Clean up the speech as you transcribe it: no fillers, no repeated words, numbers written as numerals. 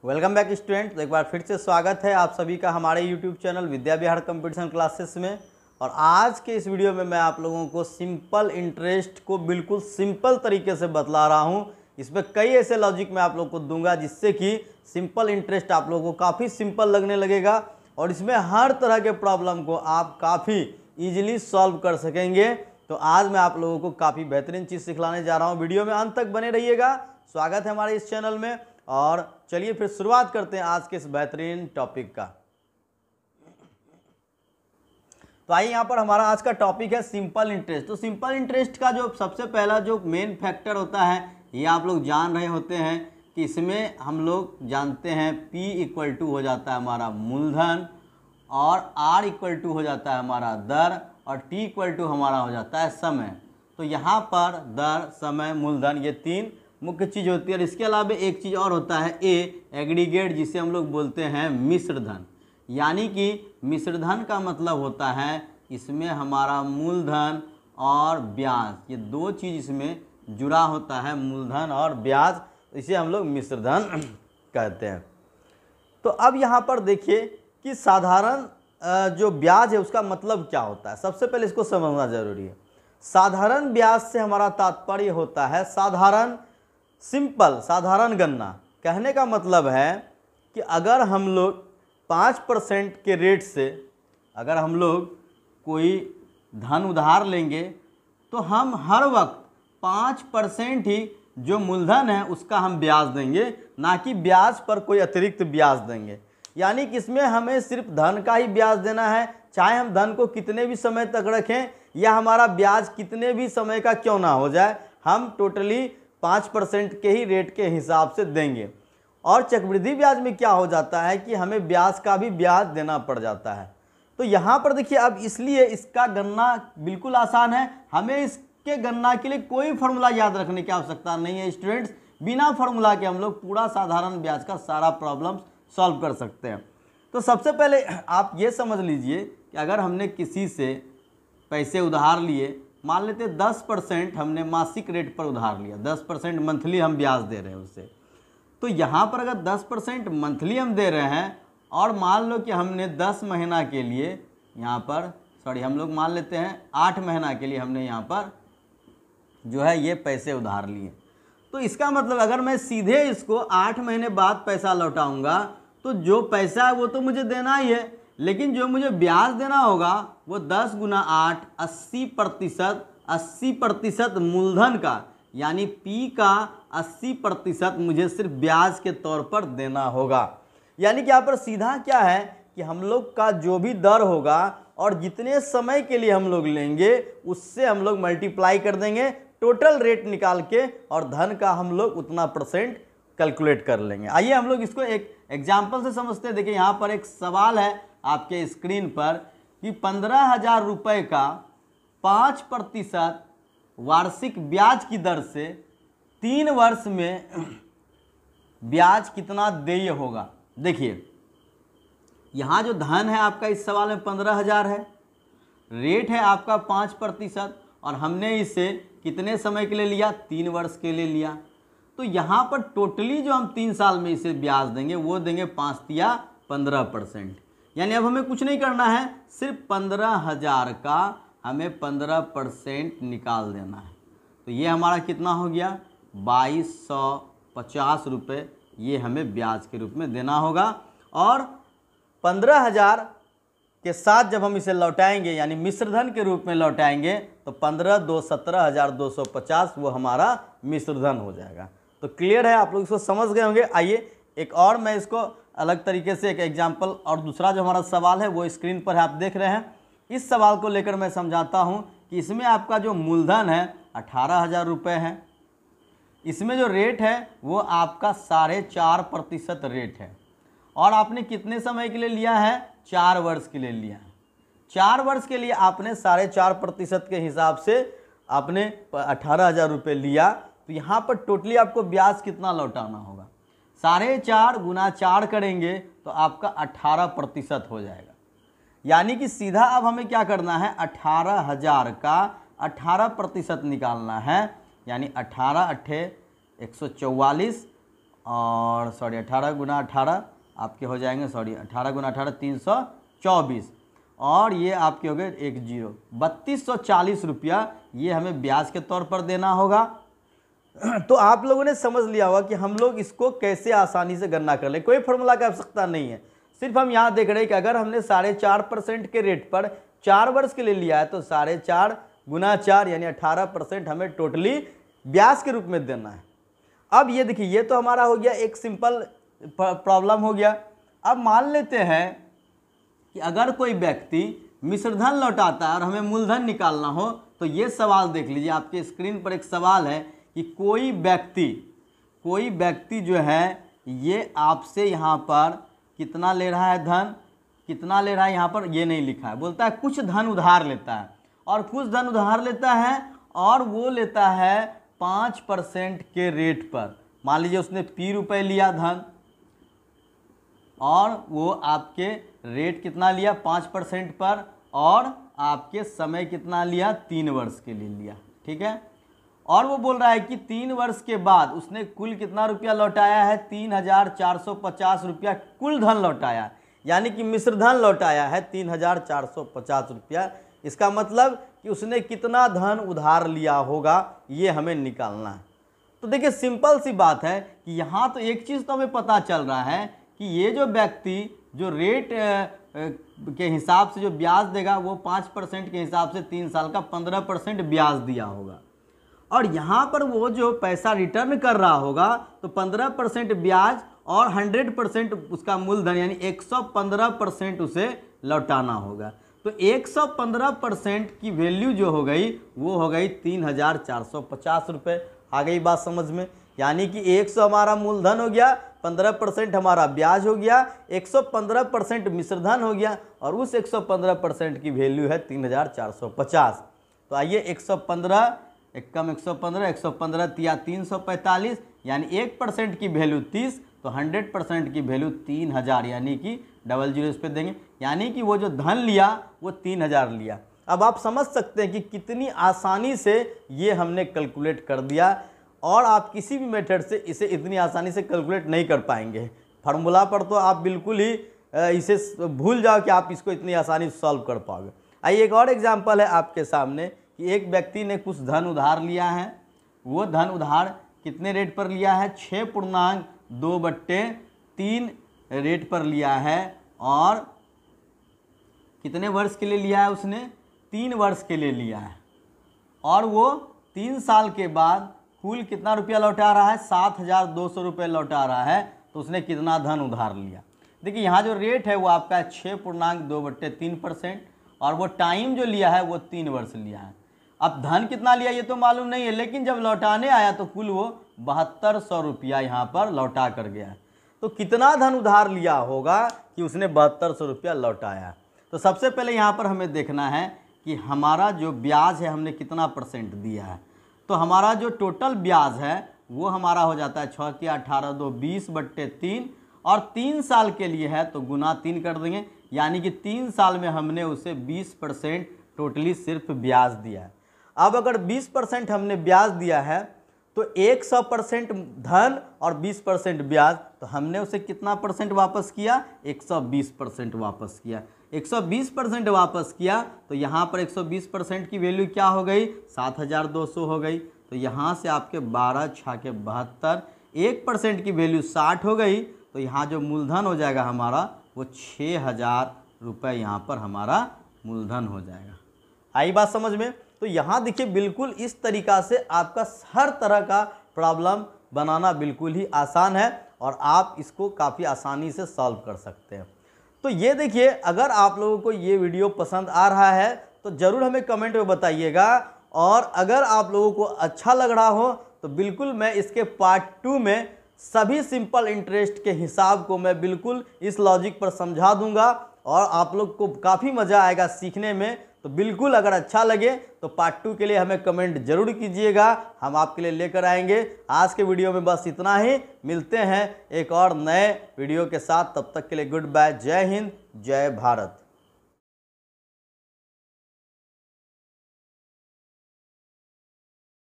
Welcome back student. तो एक बार फिर से स्वागत है आप सभी का हमारे YouTube channel Vidya Vihar competition classes में। और आज के इस वीडियो में मैं आप लोगों को सिंपल इंटरेस्ट को बिल्कुल सिंपल तरीके से बतला रहा हूं। इसमें कई ऐसे लॉजिक मैं आप लोगों को दूंगा जिससे कि सिंपल इंटरेस्ट आप लोगों को काफ़ी सिंपल लगने लगेगा और इसमें हर तरह के प्रॉब्लम को आप काफ़ी ईजिली सॉल्व कर सकेंगे। तो आज मैं आप लोगों को काफ़ी बेहतरीन चीज़ सिखलाने जा रहा हूँ। वीडियो में अंत तक बने रहिएगा। स्वागत है हमारे इस चैनल में और चलिए फिर शुरुआत करते हैं आज के इस बेहतरीन टॉपिक का। तो आइए यहाँ पर हमारा आज का टॉपिक है सिंपल इंटरेस्ट। तो सिंपल इंटरेस्ट का जो सबसे पहला जो मेन फैक्टर होता है ये आप लोग जान रहे होते हैं कि इसमें हम लोग जानते हैं P इक्वल टू हो जाता है हमारा मूलधन और R इक्वल टू हो जाता है हमारा दर और T इक्वल टू हमारा हो जाता है समय। तो यहाँ पर दर, समय, मूलधन ये तीन मुख्य चीज़ होती है। और इसके अलावा एक चीज़ और होता है एग्रीगेट, जिसे हम लोग बोलते हैं मिश्र धन। यानी कि मिश्र धन का मतलब होता है इसमें हमारा मूलधन और ब्याज, ये दो चीज़ इसमें जुड़ा होता है, मूलधन और ब्याज, इसे हम लोग मिश्र धन कहते हैं। तो अब यहाँ पर देखिए कि साधारण जो ब्याज है उसका मतलब क्या होता है। सबसे पहले इसको समझना जरूरी है। साधारण ब्याज से हमारा तात्पर्य होता है साधारण, सिंपल, साधारण गणना। कहने का मतलब है कि अगर हम लोग 5% के रेट से अगर हम लोग कोई धन उधार लेंगे तो हम हर वक्त 5% ही जो मूलधन है उसका हम ब्याज देंगे, ना कि ब्याज पर कोई अतिरिक्त ब्याज देंगे। यानी कि इसमें हमें सिर्फ धन का ही ब्याज देना है, चाहे हम धन को कितने भी समय तक रखें या हमारा ब्याज कितने भी समय का क्यों ना हो जाए, हम टोटली 5% के ही रेट के हिसाब से देंगे। और चक्रवृद्धि ब्याज में क्या हो जाता है कि हमें ब्याज का भी ब्याज देना पड़ जाता है। तो यहाँ पर देखिए अब इसलिए इसका गणना बिल्कुल आसान है। हमें इसके गणना के लिए कोई फार्मूला याद रखने की आवश्यकता नहीं है स्टूडेंट्स। बिना फार्मूला के हम लोग पूरा साधारण ब्याज का सारा प्रॉब्लम सॉल्व कर सकते हैं। तो सबसे पहले आप ये समझ लीजिए कि अगर हमने किसी से पैसे उधार लिए, मान लेते 10% हमने मासिक रेट पर उधार लिया, 10% मंथली हम ब्याज दे रहे हैं उससे। तो यहाँ पर अगर 10% मंथली हम दे रहे हैं और मान लो कि हमने 10 महीना के लिए यहाँ पर हम लोग मान लेते हैं 8 महीना के लिए हमने यहाँ पर जो है ये पैसे उधार लिए। तो इसका मतलब अगर मैं सीधे इसको 8 महीने बाद पैसा लौटाऊंगा तो जो पैसा है वो तो मुझे देना ही है, लेकिन जो मुझे ब्याज देना होगा वो 10 गुना 8 80% मूलधन का, यानी P का 80% मुझे सिर्फ ब्याज के तौर पर देना होगा। यानी कि यहाँ पर सीधा क्या है कि हम लोग का जो भी दर होगा और जितने समय के लिए हम लोग लेंगे उससे हम लोग मल्टीप्लाई कर देंगे, टोटल रेट निकाल के, और धन का हम लोग उतना % कैलकुलेट कर लेंगे। आइए हम लोग इसको एक एग्जाम्पल से समझते हैं। देखिए यहाँ पर एक सवाल है आपके स्क्रीन पर कि 15,000 रुपये का 5% वार्षिक ब्याज की दर से 3 वर्ष में ब्याज कितना देय होगा। देखिए यहाँ जो धन है आपका इस सवाल में 15,000 है, रेट है आपका 5% और हमने इसे कितने समय के लिए लिया, 3 वर्ष के लिए लिया। तो यहाँ पर टोटली जो हम 3 साल में इसे ब्याज देंगे वो देंगे 5 या 15%। यानी अब हमें कुछ नहीं करना है, सिर्फ 15,000 का हमें 15% निकाल देना है। तो ये हमारा कितना हो गया, 2250 रुपये ये हमें ब्याज के रूप में देना होगा। और 15,000 के साथ जब हम इसे लौटाएंगे यानी मिश्र धन के रूप में लौटाएंगे तो 15 2 17,250 वो हमारा मिश्र धन हो जाएगा। तो क्लियर है, आप लोग इसको समझ गए होंगे। आइए एक और मैं इसको अलग तरीके से एक एग्जाम्पल, और दूसरा जो हमारा सवाल है वो स्क्रीन पर आप देख रहे हैं। इस सवाल को लेकर मैं समझाता हूँ कि इसमें आपका जो मूलधन है 18,000 रुपये है, इसमें जो रेट है वो आपका 4.5% रेट है और आपने कितने समय के लिए लिया है, 4 वर्ष के लिए लिया है। 4 वर्ष के लिए आपने 4.5% के हिसाब से आपने 18,000 रुपये लिया। तो यहाँ पर टोटली आपको ब्याज कितना लौटाना होगा, 4.5 गुना 4 करेंगे तो आपका 18% हो जाएगा। यानी कि सीधा अब हमें क्या करना है, 18,000 का 18% निकालना है, यानी 18 × 8 = 144 और सॉरी 18 गुना 18 आपके हो जाएंगे, सॉरी 18 गुना 18 324, और ये आपके हो गए 10 3240 रुपया ये हमें ब्याज के तौर पर देना होगा। तो आप लोगों ने समझ लिया होगा कि हम लोग इसको कैसे आसानी से गणना कर ले, कोई फॉर्मूला की आवश्यकता नहीं है। सिर्फ हम यहाँ देख रहे हैं कि अगर हमने 4.5% के रेट पर 4 वर्ष के लिए लिया है तो 4.5 गुना 4 यानी 18% हमें टोटली ब्याज के रूप में देना है। अब ये देखिए, ये तो हमारा हो गया एक सिंपल प्रॉब्लम हो गया। अब मान लेते हैं कि अगर कोई व्यक्ति मिश्रधन लौटाता है और हमें मूलधन निकालना हो, तो ये सवाल देख लीजिए, आपके स्क्रीन पर एक सवाल है कि कोई व्यक्ति जो है ये आपसे यहाँ पर कितना ले रहा है धन, कितना ले रहा है यहाँ पर ये नहीं लिखा है, बोलता है कुछ धन उधार लेता है, और कुछ धन उधार लेता है और वो लेता है 5% के रेट पर। मान लीजिए उसने P रुपये लिया धन और वो आपके रेट कितना लिया 5% पर, और आपके समय कितना लिया 3 वर्ष के लिए लिया, ठीक है। और वो बोल रहा है कि 3 वर्ष के बाद उसने कुल कितना रुपया लौटाया है 3450 रुपया कुल धन लौटाया, यानी कि मिश्रधन लौटाया है 3450 रुपया। इसका मतलब कि उसने कितना धन उधार लिया होगा ये हमें निकालना है। तो देखिए सिंपल सी बात है कि यहाँ तो एक चीज़ तो हमें पता चल रहा है कि ये जो व्यक्ति जो रेट के हिसाब से जो ब्याज देगा वो 5% के हिसाब से 3 साल का 15% ब्याज दिया होगा, और यहाँ पर वो जो पैसा रिटर्न कर रहा होगा तो 15% ब्याज और 100% उसका मूलधन यानी 115% उसे लौटाना होगा। तो 115% की वैल्यू जो हो गई वो हो गई 3450 रुपये। आ गई बात समझ में, यानी कि 100 हमारा मूलधन हो गया, 15% हमारा ब्याज हो गया, 115% मिश्रधन हो गया, और उस 115% की वैल्यू है 3450। तो आइए 115 एक कम 115 115 या 345 यानी 1% की वैल्यू 30, तो 100% की वैल्यू 3000 यानी कि 00 इस पर देंगे, यानी कि वो जो धन लिया वो 3000 लिया। अब आप समझ सकते हैं कि कितनी आसानी से ये हमने कैलकुलेट कर दिया, और आप किसी भी मेथड से इसे इतनी आसानी से कैलकुलेट नहीं कर पाएंगे। फार्मूला पर तो आप बिल्कुल ही इसे भूल जाओ कि आप इसको इतनी आसानी से सॉल्व कर पाओगे। आइए एक और एग्जांपल है आपके सामने कि एक व्यक्ति ने कुछ धन उधार लिया है, वो धन उधार कितने रेट पर लिया है 6.2/3 रेट पर लिया है, और कितने वर्ष के लिए लिया है उसने 3 वर्ष के लिए लिया है, और वो 3 साल के बाद कुल कितना रुपया लौटा रहा है 7200 रुपये लौटा रहा है। तो उसने कितना धन उधार लिया, देखिए यहाँ जो रेट है वो आपका 6.2/3%, और वो टाइम जो लिया है वो 3 वर्ष लिया है। अब धन कितना लिया ये तो मालूम नहीं है, लेकिन जब लौटाने आया तो कुल वो 7200 रुपया यहाँ पर लौटा कर गया है। तो कितना धन उधार लिया होगा कि उसने 7200 रुपया लौटाया। तो सबसे पहले यहाँ पर हमें देखना है कि हमारा जो ब्याज है हमने कितना % दिया है। तो हमारा जो टोटल ब्याज है वो हमारा हो जाता है 6 × 18 = 20/3, और 3 साल के लिए है तो गुना 3 कर देंगे, यानी कि 3 साल में हमने उसे 20% टोटली सिर्फ ब्याज दिया है। अब अगर 20% हमने ब्याज दिया है तो 100% धन और 20% ब्याज, तो हमने उसे कितना % वापस किया 120% वापस किया। 120% वापस किया तो यहाँ पर 120% की वैल्यू क्या हो गई 7200 हो गई। तो यहाँ से आपके 12 × 6 = 72, 1% की वैल्यू 60 हो गई। तो यहाँ जो मूलधन हो जाएगा हमारा वो 6000 रुपये यहाँ पर हमारा मूलधन हो जाएगा। आई बात समझ में। तो यहाँ देखिए बिल्कुल इस तरीक़ा से आपका हर तरह का प्रॉब्लम बनाना बिल्कुल ही आसान है, और आप इसको काफ़ी आसानी से सॉल्व कर सकते हैं। तो ये देखिए, अगर आप लोगों को ये वीडियो पसंद आ रहा है तो ज़रूर हमें कमेंट में बताइएगा, और अगर आप लोगों को अच्छा लग रहा हो तो बिल्कुल मैं इसके पार्ट 2 में सभी सिंपल इंटरेस्ट के हिसाब को मैं बिल्कुल इस लॉजिक पर समझा दूंगा, और आप लोग को काफ़ी मज़ा आएगा सीखने में। तो बिल्कुल अगर अच्छा लगे तो पार्ट 2 के लिए हमें कमेंट जरूर कीजिएगा, हम आपके लिए लेकर आएंगे। आज के वीडियो में बस इतना ही, मिलते हैं एक और नए वीडियो के साथ, तब तक के लिए गुड बाय, जय हिंद, जय भारत।